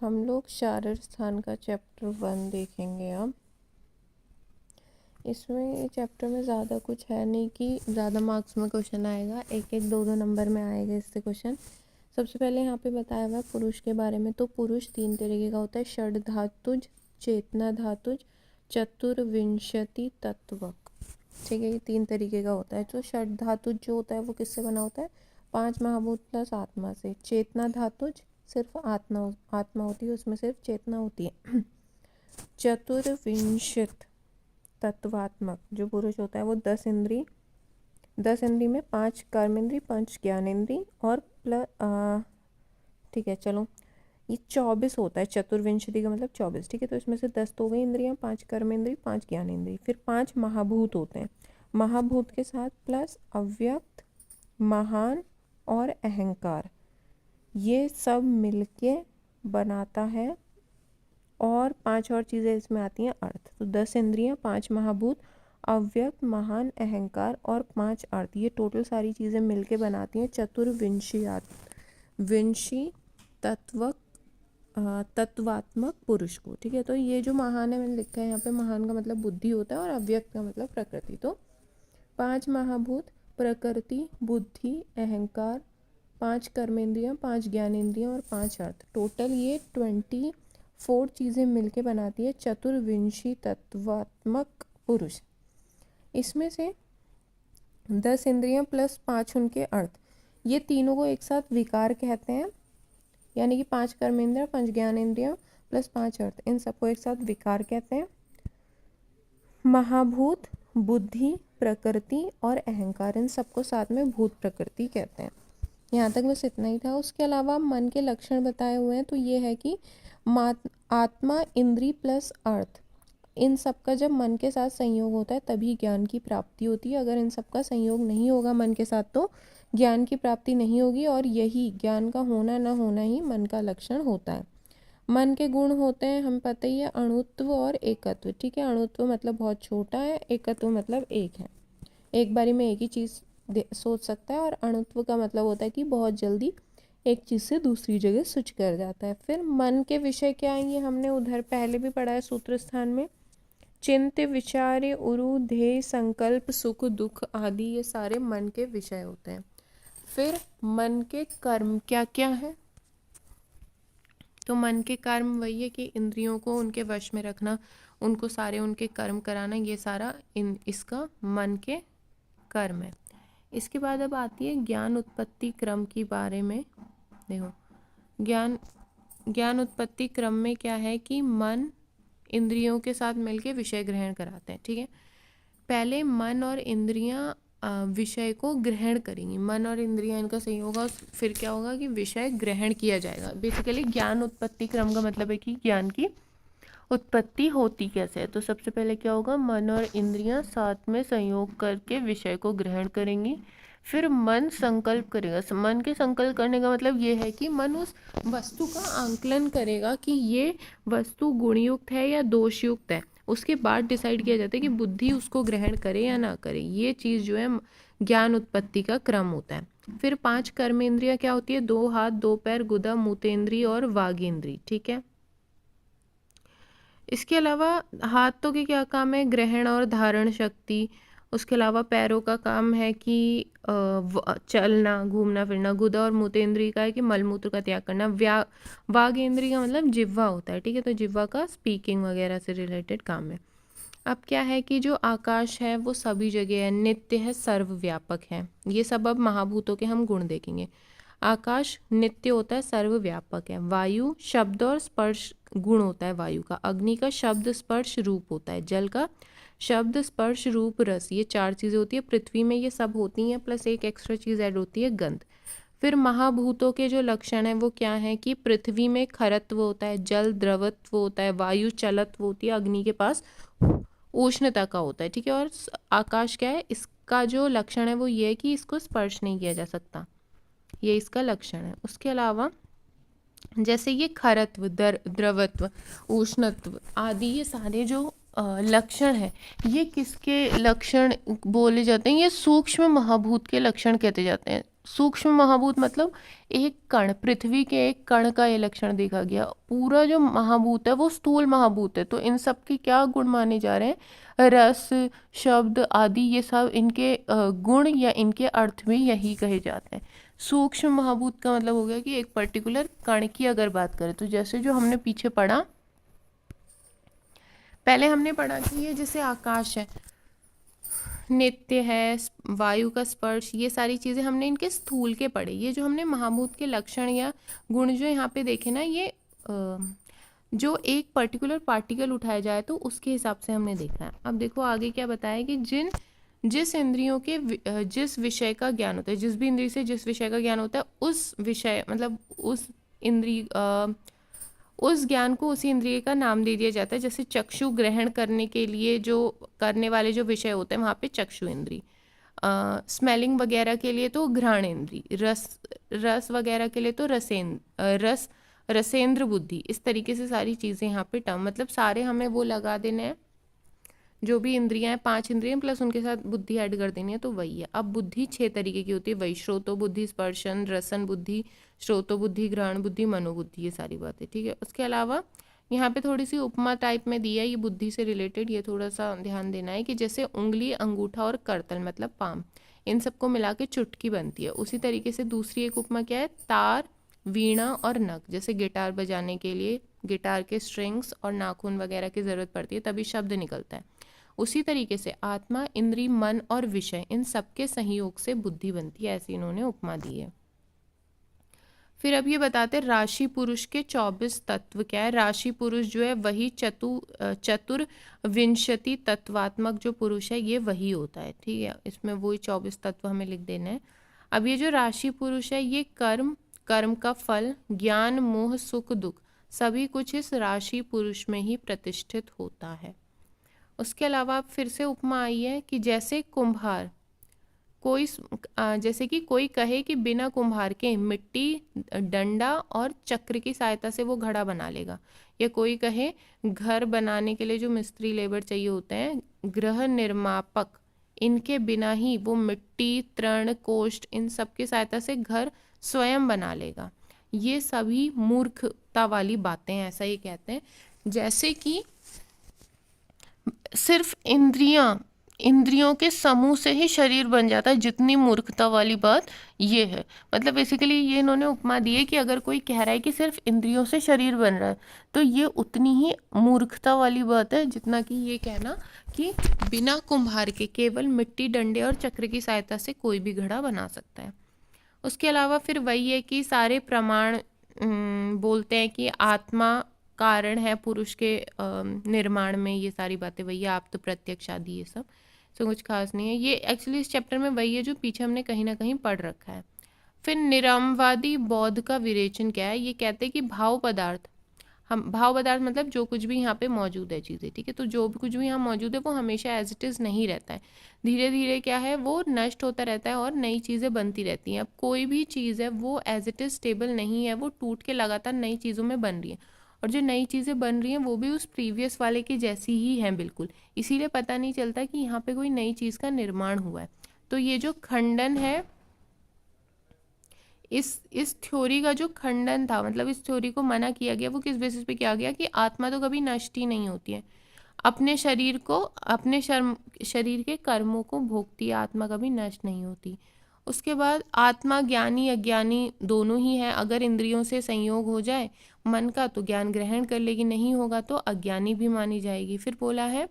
हम लोग शारीर स्थान का चैप्टर 1 देखेंगे अब। इसमें चैप्टर में ज़्यादा कुछ है नहीं कि ज़्यादा मार्क्स में क्वेश्चन आएगा, एक एक दो दो नंबर में आएगा इससे क्वेश्चन। सबसे पहले यहाँ पे बताया हुआ है पुरुष के बारे में। तो पुरुष 3 तरीके का होता है, षड धातुज, चेतना धातुज, चतुर्विंशति तत्वक। ठीक है, ये 3 तरीके का होता है। तो षड धातुज जो होता है वो किससे बना होता है? 5 महाभूत प्लस आत्मा से। चेतना धातुज सिर्फ आत्मा होती है, उसमें सिर्फ चेतना होती है। चतुर्विंशत तत्वात्मक जो पुरुष होता है वो 10 इंद्री में 5 कर्मेंद्री, 5 ज्ञानेंद्री और प्लस ठीक है चलो ये 24 होता है। चतुर्विंशति का मतलब 24। ठीक है, तो इसमें से 10 तो हो गई इंद्रियां, 5 कर्मेंद्री, 5 ज्ञानेंद्री, फिर 5 महाभूत होते हैं। महाभूत के साथ प्लस अव्यक्त, महान और अहंकार, ये सब मिलके बनाता है। और 5 और चीज़ें इसमें आती हैं अर्थ। तो 10 इंद्रियां, 5 महाभूत, अव्यक्त, महान, अहंकार और 5 अर्थ, ये टोटल सारी चीज़ें मिलके बनाती हैं विंशी तत्वात्मक पुरुष को। ठीक है, तो ये जो महान है मैंने लिखा है यहाँ पे, महान का मतलब बुद्धि होता है और अव्यक्त का मतलब प्रकृति। तो 5 महाभूत, प्रकृति, बुद्धि, अहंकार, 5 कर्मेंद्रियां, 5 ज्ञानेंद्रियां और 5 अर्थ, टोटल ये 24 चीज़ें मिलके बनाती है चतुर्विंशी तत्वात्मक पुरुष। इसमें से 10 इंद्रियां प्लस 5 उनके अर्थ, ये तीनों को एक साथ विकार कहते हैं। यानी कि 5 कर्मेंद्रियां, 5 ज्ञानेंद्रियां प्लस 5 अर्थ, इन सबको एक साथ विकार कहते हैं। महाभूत, बुद्धि, प्रकृति और अहंकार, इन सबको साथ में भूत प्रकृति कहते हैं। यहाँ तक बस इतना ही था। उसके अलावा मन के लक्षण बताए हुए हैं। तो ये है कि आत्मा, इंद्री प्लस अर्थ, इन सब का जब मन के साथ संयोग होता है तभी ज्ञान की प्राप्ति होती है। अगर इन सब का संयोग नहीं होगा मन के साथ तो ज्ञान की प्राप्ति नहीं होगी, और यही ज्ञान का होना न होना ही मन का लक्षण होता है। मन के गुण होते हैं, हमें पता ही है, अणुत्व और एकत्व। ठीक है, अणुत्व मतलब बहुत छोटा है, एकत्व मतलब एक है, एक बारी में एक ही चीज़ सोच सकता है, और अणुत्व का मतलब होता है कि बहुत जल्दी एक चीज़ से दूसरी जगह स्विच कर जाता है। फिर मन के विषय क्या आएंगे, हमने उधर पहले भी पढ़ा है सूत्र स्थान में। चिंत, विचार, उरु, ध्येय, संकल्प, सुख, दुख आदि, ये सारे मन के विषय होते हैं। फिर मन के कर्म क्या क्या है? तो मन के कर्म वही है कि इंद्रियों को उनके वश में रखना, उनको सारे उनके कर्म कराना, ये सारा इसका मन के कर्म है। इसके बाद अब आती है ज्ञान उत्पत्ति क्रम की बारे में। देखो, ज्ञान उत्पत्ति क्रम में क्या है कि मन इंद्रियों के साथ मिलके विषय ग्रहण कराते हैं। ठीक है, पहले मन और इंद्रियां विषय को ग्रहण करेंगी, मन और इंद्रियां इनका संयोग होगा, फिर क्या होगा कि विषय ग्रहण किया जाएगा। बेसिकली ज्ञान उत्पत्ति क्रम का मतलब है कि ज्ञान की उत्पत्ति होती कैसे है। तो सबसे पहले क्या होगा, मन और इंद्रियां साथ में संयोग करके विषय को ग्रहण करेंगी। फिर मन संकल्प करेगा। मन के संकल्प करने का मतलब ये है कि मन उस वस्तु का आंकलन करेगा कि ये वस्तु गुणयुक्त है या दोषयुक्त है। उसके बाद डिसाइड किया जाता है कि बुद्धि उसको ग्रहण करे या ना करे। ये चीज़ जो है ज्ञान उत्पत्ति का क्रम होता है। फिर 5 कर्मेंद्रियां क्या होती है, 2 हाथ, 2 पैर, गुदा, मूतेंद्री और वागेंद्री। ठीक है, इसके अलावा हाथों के क्या काम है, ग्रहण और धारण शक्ति। उसके अलावा पैरों का काम है कि चलना, घूमना फिरना। गुदा और मूतेंद्री का है कि मलमूत्र का त्याग करना। वागेंद्री का मतलब जिह्वा होता है। ठीक है, तो जिह्वा का स्पीकिंग वगैरह से रिलेटेड काम है। अब क्या है कि जो आकाश है वो सभी जगह है, नित्य है, सर्वव्यापक है। ये सब अब महाभूतों के हम गुण देखेंगे। आकाश नित्य होता है, सर्वव्यापक है। वायु शब्द और स्पर्श गुण होता है वायु का। अग्नि का शब्द स्पर्श रूप होता है। जल का शब्द स्पर्श रूप रस, ये 4 चीज़ें होती है। पृथ्वी में ये सब होती हैं, प्लस एक एक्स्ट्रा चीज़ ऐड होती है, गंध। फिर महाभूतों के जो लक्षण है वो क्या है कि पृथ्वी में खरत्व होता है, जल द्रवत्व होता है, वायु चलत्व होती है, अग्नि के पास उष्णता का होता है। ठीक है, और आकाश क्या है, इसका जो लक्षण है वो ये है कि इसको स्पर्श नहीं किया जा सकता, ये इसका लक्षण है। उसके अलावा जैसे ये खरत्व, द्रवत्व, उष्णत्व आदि, ये सारे जो लक्षण है, ये किसके लक्षण बोले जाते हैं, ये सूक्ष्म महाभूत के लक्षण कहते जाते हैं। सूक्ष्म महाभूत मतलब एक कण, पृथ्वी के एक कण का ये लक्षण देखा गया। पूरा जो महाभूत है वो स्थूल महाभूत है। तो इन सब के क्या गुण माने जा रहे हैं, रस, शब्द आदि, ये सब इनके गुण या इनके अर्थ भी यही कहे जाते हैं। सूक्ष्म महाभूत का मतलब हो गया कि एक पर्टिकुलर कण की अगर बात करें तो जैसे जो हमने पीछे पढ़ा, पहले हमने पढ़ा कि ये जैसे आकाश है, नित्य है, वायु का स्पर्श, ये सारी चीज़ें हमने इनके स्थूल के पढ़े। ये जो हमने महाभूत के लक्षण या गुण जो यहाँ पे देखे ना, ये जो एक पर्टिकुलर पार्टिकल उठाया जाए तो उसके हिसाब से हमने देखा है। अब देखो आगे क्या बताया कि जिस इंद्रियों के जिस विषय का ज्ञान होता है, जिस भी इंद्रिय से जिस विषय का ज्ञान होता है, उस विषय मतलब उस इंद्रिय उस ज्ञान को उसी इंद्रिय का नाम दे दिया जाता है। जैसे चक्षु ग्रहण करने के लिए जो करने वाले जो विषय होते हैं वहाँ पे चक्षु इंद्री, स्मेलिंग वगैरह के लिए तो घ्राण इंद्री, रस वगैरह के लिए तो रसेंद्र बुद्धि। इस तरीके से सारी चीज़ें यहाँ पे टर्म, मतलब सारे हमें वो लगा देने हैं, जो भी इंद्रियां हैं 5 इंद्रियां प्लस उनके साथ बुद्धि ऐड कर देनी है, तो वही है। अब बुद्धि 6 तरीके की होती है, वही श्रोतो बुद्धि, स्पर्शन, रसन बुद्धि, श्रोतो बुद्धि, घ्राण बुद्धि, मनोबुद्धि, ये सारी बातें, ठीक है। उसके अलावा यहाँ पे थोड़ी सी उपमा टाइप में दी है, ये बुद्धि से रिलेटेड, ये थोड़ा सा ध्यान देना है कि जैसे उंगली, अंगूठा और करतल मतलब पाम, इन सबको मिला के चुटकी बनती है। उसी तरीके से दूसरी एक उपमा क्या है, तार, वीणा और नग, जैसे गिटार बजाने के लिए गिटार के स्ट्रिंग्स और नाखून वगैरह की ज़रूरत पड़ती है तभी शब्द निकलता है। उसी तरीके से आत्मा, इंद्री, मन और विषय, इन सबके संयोग से बुद्धि बनती है, ऐसी इन्होंने उपमा दी है। फिर अब ये बताते हैं राशि पुरुष के 24 तत्व क्या है। राशि पुरुष जो है वही चतुर्विंशति तत्वात्मक जो पुरुष है ये वही होता है, ठीक है। इसमें वही 24 तत्व हमें लिख देना है। अब ये जो राशि पुरुष है ये कर्म का फल, ज्ञान, मोह, सुख, दुख सभी कुछ इस राशि पुरुष में ही प्रतिष्ठित होता है। उसके अलावा फिर से उपमा आई है कि जैसे कुम्हार जैसे कि कोई कहे कि बिना कुम्हार के मिट्टी, डंडा और चक्र की सहायता से वो घड़ा बना लेगा, या कोई कहे घर बनाने के लिए जो मिस्त्री लेबर चाहिए होते हैं, गृह निर्मापक, इनके बिना ही वो मिट्टी, तृण, कोष्ठ, इन सब की सहायता से घर स्वयं बना लेगा। ये सभी मूर्खता वाली बातें हैं, ऐसा ये कहते हैं। जैसे कि सिर्फ इंद्रियों के समूह से ही शरीर बन जाता है, जितनी मूर्खता वाली बात ये है। मतलब बेसिकली ये इन्होंने उपमा दी है कि अगर कोई कह रहा है कि सिर्फ इंद्रियों से शरीर बन रहा है तो ये उतनी ही मूर्खता वाली बात है जितना कि ये कहना कि बिना कुम्हार के केवल मिट्टी, डंडे और चक्र की सहायता से कोई भी घड़ा बना सकता है। उसके अलावा फिर वही है कि सारे प्रमाण बोलते हैं कि आत्मा कारण है पुरुष के निर्माण में, ये सारी बातें वही है, आप तो प्रत्यक्ष आदि ये सब, सो कुछ खास नहीं है। ये एक्चुअली इस चैप्टर में वही है जो पीछे हमने कहीं ना कहीं पढ़ रखा है। फिर निरमवादी बौद्ध का विरेचन क्या है, ये कहते हैं कि भाव पदार्थ मतलब जो कुछ भी यहाँ पे मौजूद है चीज़ें, ठीक है, तो जो भी कुछ भी यहाँ मौजूद है वो हमेशा एज इट इज़ नहीं रहता है, धीरे धीरे क्या है वो नष्ट होता रहता है और नई चीज़ें बनती रहती हैं। अब कोई भी चीज़ है वो एज इट इज़ स्टेबल नहीं है, वो टूट के लगातार नई चीज़ों में बन रही है, और जो नई चीज़ें बन रही हैं वो भी उस प्रीवियस वाले की जैसी ही हैं बिल्कुल, इसीलिए पता नहीं चलता कि यहाँ पे कोई नई चीज़ का निर्माण हुआ है। तो ये जो खंडन है, इस थ्योरी का जो खंडन था, मतलब इस थ्योरी को मना किया गया, वो किस बेसिस पे किया गया कि आत्मा तो कभी नष्ट ही नहीं होती है, अपने शरीर के कर्मों को भोगती है, आत्मा कभी नष्ट नहीं होती। उसके बाद आत्मा ज्ञानी अज्ञानी दोनों ही है, अगर इंद्रियों से संयोग हो जाए मन का तो ज्ञान ग्रहण कर लेगी, नहीं होगा तो अज्ञानी भी मानी जाएगी। फिर बोला है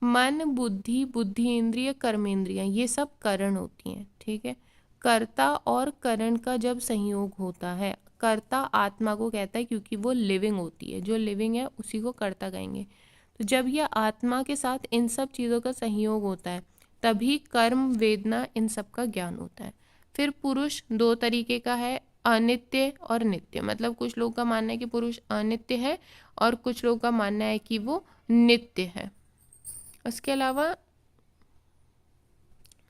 मन, बुद्धि इंद्रिय, कर्मेंद्रियां, ये सब करण होती हैं, ठीक है। कर्ता और करण का जब संयोग होता है, कर्ता आत्मा को कहता है क्योंकि वो लिविंग होती है, जो लिविंग है उसी को कर्ता कहेंगे। तो जब यह आत्मा के साथ इन सब चीज़ों का संयोग होता है तभी कर्म, वेदना, इन सब का ज्ञान होता है। फिर पुरुष 2 तरीके का है, अनित्य और नित्य, मतलब कुछ लोग का मानना है कि पुरुष अनित्य है और कुछ लोग का मानना है कि वो नित्य है। उसके अलावा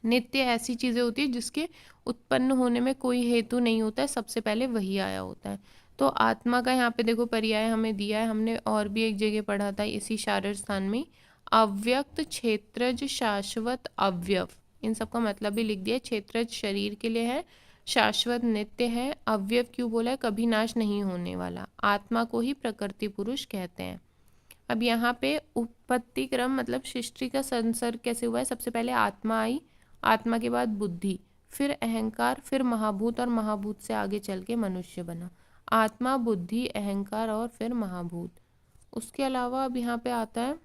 नित्य ऐसी चीज़ें होती है जिसके उत्पन्न होने में कोई हेतु नहीं होता है, सबसे पहले वही आया होता है। तो आत्मा का यहाँ पे देखो पर्याय हमें दिया है, हमने और भी एक जगह पढ़ा था इसी शारर स्थान में, अव्यक्त, क्षेत्रज, शाश्वत, अव्यव, इन सब का मतलब भी लिख दिया। क्षेत्रज शरीर के लिए है, शाश्वत नित्य है। अव्यव क्यों बोला है? कभी नाश नहीं होने वाला। आत्मा को ही प्रकृति पुरुष कहते हैं। अब यहाँ पे उत्पत्ति क्रम मतलब सृष्टि का संसर्ग कैसे हुआ है? सबसे पहले आत्मा आई, आत्मा के बाद बुद्धि, फिर अहंकार, फिर महाभूत, और महाभूत से आगे चल के मनुष्य बना। आत्मा, बुद्धि, अहंकार और फिर महाभूत। उसके अलावा अब यहाँ पे आता है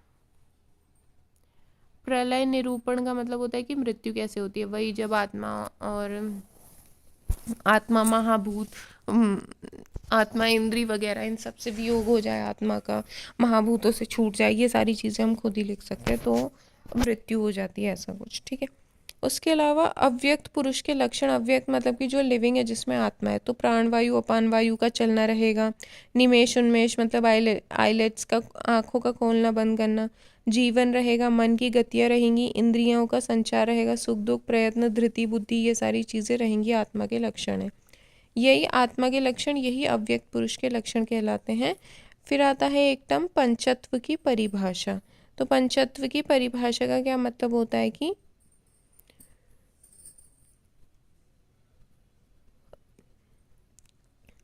प्रलय निरूपण का मतलब होता है कि मृत्यु कैसे होती है। वही जब आत्मा महाभूत, आत्मा इंद्री वगैरह इन सब से वियोग हो जाए, आत्मा का महाभूतों से छूट जाए, ये सारी चीज़ें हम खुद ही लिख सकते हैं, तो मृत्यु हो जाती है, ऐसा कुछ। ठीक है। उसके अलावा अव्यक्त पुरुष के लक्षण। अव्यक्त मतलब कि जो लिविंग है, जिसमें आत्मा है, तो प्राणवायु अपान वायु का चलना रहेगा। निमेश उन्मेष मतलब आईलेट्स का, आंखों का खोलना बंद करना। जीवन रहेगा, मन की गतियाँ रहेंगी, इंद्रियों का संचार रहेगा, सुख दुख प्रयत्न धृति बुद्धि, ये सारी चीज़ें रहेंगी, आत्मा के लक्षण है। यही आत्मा के लक्षण, यही अव्यक्त पुरुष के लक्षण कहलाते हैं। फिर आता है एक टर्म पंचत्व की परिभाषा। तो पंचत्व की परिभाषा का क्या मतलब होता है कि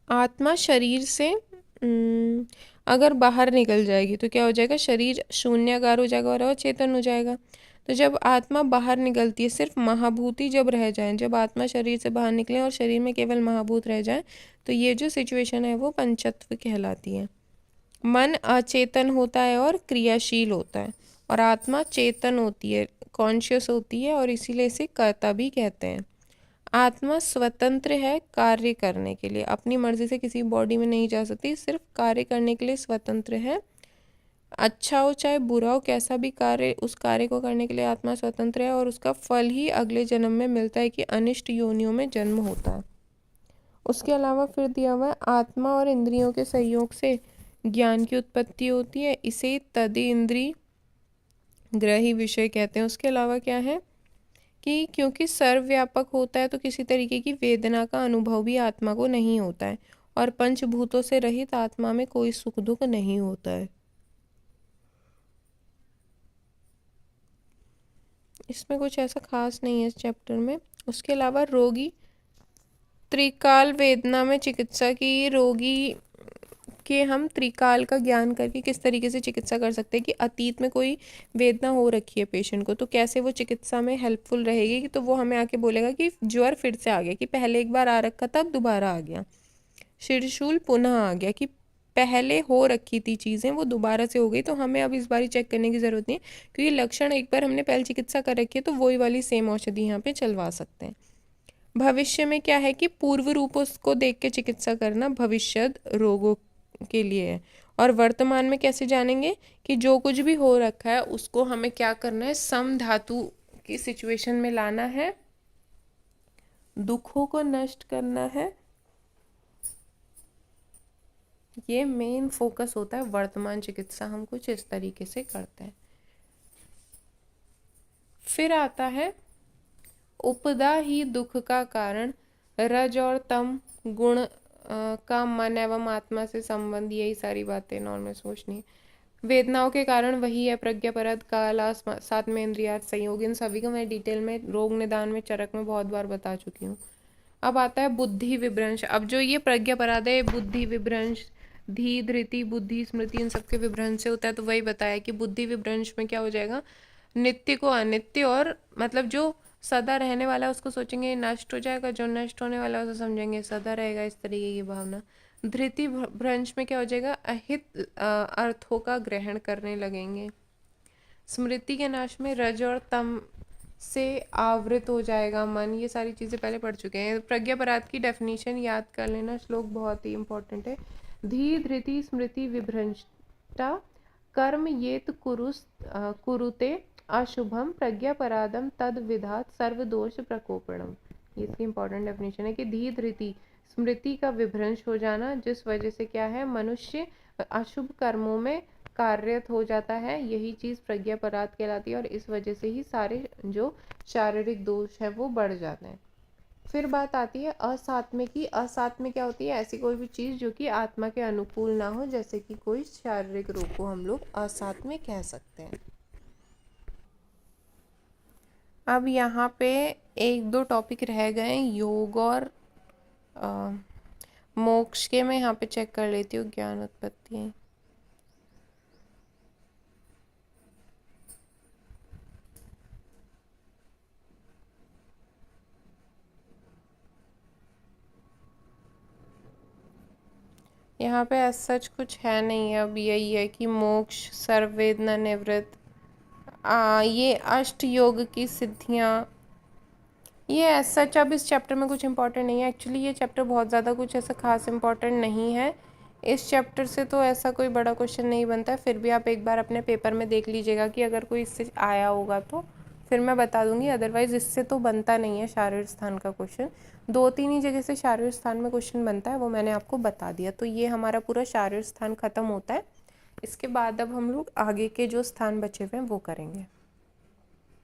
आत्मा शरीर से अगर बाहर निकल जाएगी तो क्या हो जाएगा? शरीर शून्याकार हो जाएगा और अचेतन हो जाएगा। तो जब आत्मा बाहर निकलती है, सिर्फ महाभूत ही जब रह जाए, जब आत्मा शरीर से बाहर निकले और शरीर में केवल महाभूत रह जाए, तो ये जो सिचुएशन है वो पंचत्व कहलाती है। मन अचेतन होता है और क्रियाशील होता है, और आत्मा चेतन होती है, कॉन्शियस होती है, और इसीलिए इसे कर्ता भी कहते हैं। आत्मा स्वतंत्र है कार्य करने के लिए, अपनी मर्जी से किसी बॉडी में नहीं जा सकती, सिर्फ कार्य करने के लिए स्वतंत्र है। अच्छा हो चाहे बुरा हो, कैसा भी कार्य, उस कार्य को करने के लिए आत्मा स्वतंत्र है, और उसका फल ही अगले जन्म में मिलता है कि अनिष्ट योनियों में जन्म होता है। उसके अलावा फिर दिया हुआ है आत्मा और इंद्रियों के सहयोग से ज्ञान की उत्पत्ति होती है, इसे तदिंद्रिय ग्रही विषय कहते हैं। उसके अलावा क्या है कि क्योंकि सर्वव्यापक होता है, तो किसी तरीके की वेदना का अनुभव भी आत्मा को नहीं होता है, और पंचभूतों से रहित आत्मा में कोई सुख दुख नहीं होता है। इसमें कुछ ऐसा खास नहीं है इस चैप्टर में। उसके अलावा रोगी त्रिकाल वेदना में चिकित्सा की, रोगी के हम त्रिकाल का ज्ञान करके किस तरीके से चिकित्सा कर सकते हैं कि अतीत में कोई वेदना हो रखी है पेशेंट को, तो कैसे वो चिकित्सा में हेल्पफुल रहेगी कि, तो वो हमें आके बोलेगा कि ज्वर फिर से आ गया, कि पहले एक बार आ रखा था, अब दोबारा आ गया। शिरशूल पुनः आ गया, कि पहले हो रखी थी चीज़ें वो दोबारा से हो गई, तो हमें अब इस बार चेक करने की ज़रूरत नहीं है, क्योंकि लक्षण एक बार हमने पहले चिकित्सा कर रखी है, तो वही वाली सेम औषधि यहाँ पे चलवा सकते हैं। भविष्य में क्या है कि पूर्व रूपों को देख के चिकित्सा करना भविष्य रोगों के लिए है, और वर्तमान में कैसे जानेंगे कि जो कुछ भी हो रखा है उसको हमें क्या करना है? सम धातु की सिचुएशन में लाना है, दुखों को नष्ट करना है। ये मेन फोकस होता है। वर्तमान चिकित्सा हम कुछ इस तरीके से करते हैं। फिर आता है उपदा ही दुख का कारण, रज और तम गुण का मन एवं आत्मा से संबंध, यही सारी बातें नॉर्मल सोचनी है। वेदनाओं के कारण वही है प्रज्ञापरद काला सात में इंद्रियात संयोग, इन सभी को मैं डिटेल में रोग निदान में चरक में बहुत बार बता चुकी हूँ। अब आता है बुद्धि विभ्रंश। अब जो ये प्रज्ञापराध है, बुद्धि विभ्रंश, धी धृति बुद्धि स्मृति इन सबके विभ्रंश से होता है। तो वही बताया कि बुद्धि विभ्रंश में क्या हो जाएगा? नित्य को अनित्य, और मतलब जो सदा रहने वाला है उसको सोचेंगे नष्ट हो जाएगा, जो नष्ट होने वाला है उसे समझेंगे सदा रहेगा, इस तरीके की भावना। धृति भ्रंश में क्या हो जाएगा? अहित अर्थों का ग्रहण करने लगेंगे। स्मृति के नाश में रज और तम से आवृत हो जाएगा मन। ये सारी चीज़ें पहले पढ़ चुके हैं। प्रज्ञापराध की डेफिनेशन याद कर लेना, श्लोक बहुत ही इंपॉर्टेंट है। धी धृति स्मृति विभ्रंष्टा कर्म येत कुरुते अशुभम प्रज्ञापराधम तद विधात सर्वदोष प्रकोपणम। ये इसकी इंपॉर्टेंट डेफिनेशन है कि धी धृति स्मृति का विभ्रंश हो जाना, जिस वजह से क्या है? मनुष्य अशुभ कर्मों में कार्यरत हो जाता है, यही चीज़ प्रज्ञापराध कहलाती है, और इस वजह से ही सारे जो शारीरिक दोष है वो बढ़ जाते हैं। फिर बात आती है असात्म्य की। असात्म्य क्या होती है? ऐसी कोई भी चीज़ जो कि आत्मा के अनुकूल ना हो, जैसे कि कोई शारीरिक रोग को हम लोग असात्म्य कह सकते हैं। अब यहाँ पे एक दो टॉपिक रह गए, योग और मोक्ष के मैं यहाँ पे चेक कर लेती हूँ, ज्ञान उत्पत्ति। यहाँ पे ऐसा सच कुछ है नहीं है, अब यही है कि मोक्ष, सर्ववेदना निवृत्त, ये अष्ट योग की सिद्धियाँ, ये ऐसा सच अब इस चैप्टर में कुछ इंपॉर्टेंट नहीं है। एक्चुअली ये चैप्टर बहुत ज़्यादा कुछ ऐसा खास इंपॉर्टेंट नहीं है। इस चैप्टर से तो ऐसा कोई बड़ा क्वेश्चन नहीं बनता है, फिर भी आप एक बार अपने पेपर में देख लीजिएगा कि अगर कोई इससे आया होगा तो फिर मैं बता दूंगी, अदरवाइज़ इससे तो बनता नहीं है शारीर स्थान का क्वेश्चन। 2-3 ही जगह से शारीर स्थान में क्वेश्चन बनता है, वो मैंने आपको बता दिया। तो ये हमारा पूरा शारीर स्थान ख़त्म होता है। इसके बाद अब हम लोग आगे के जो स्थान बचे हुए हैं वो करेंगे।